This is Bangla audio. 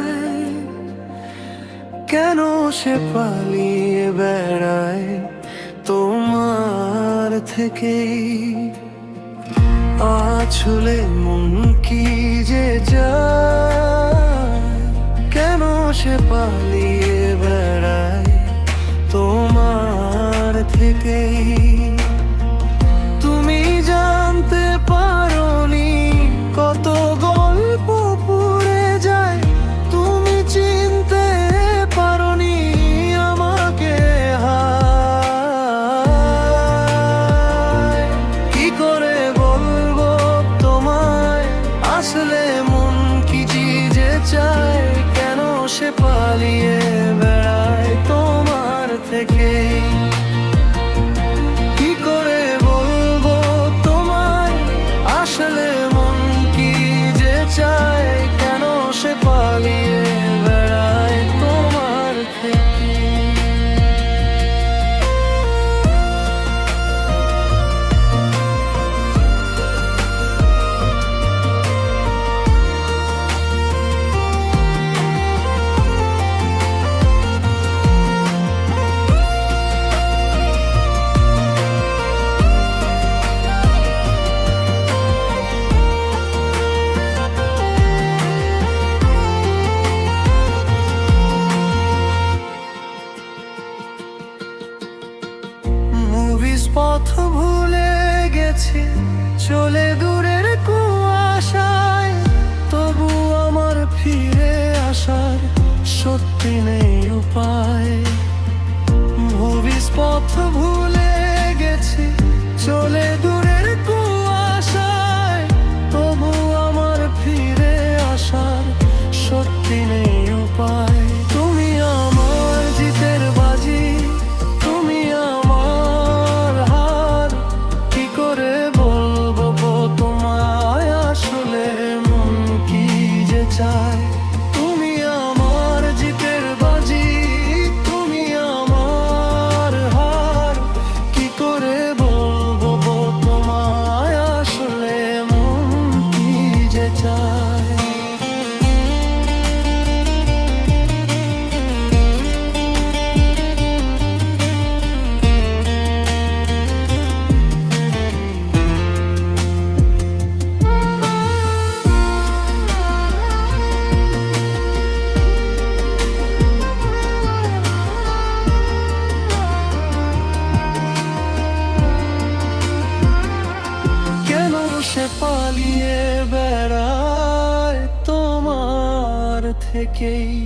যায়, কেন সে পালিয়ে বেড়ায় তোমার থেকেই। আছলে মন কি যে যায়, কেন সে পালিয়ে বেড়ায় তোমার থেকেই। তুমি জানতে পারোনি কত গল্প পুড়ে যায়, তুমি চিনতে পারোনি আমাকে। হায়, কি করে বলবো তোমায়, আসলে মন কি যে চায়, কেন সে পালিয়ে বেড়ায় তোমার থেকে। কি করে বলবো তোমায়, আসলে মন কি যে চায়, কেন সে পালিয়ে বেড়ায় তোমার থেকে। পথ ভুলে গেছি চলে দূরের কুয়াশায়, তবু আমার ফিরে আসার সত্যি নেই উপায়। মুভিস পথ ভুলে গেছি চলে দূরের কুয়াশায়, তবু আমার ফিরে আসার সত্যি নেই উপায়। তুমি আমার জিতের বাজি, তুমি আমার হার, কি করে বলবো তোমায়, আসলে মন কি যে চায়। তুমি আমার জিতের বাজি, তুমি আমার হার, কি করে বলবো তোমায়, আসলে মন কি যে চায়। সে পালিয়ে বেড়ায় তোমার থেকেই।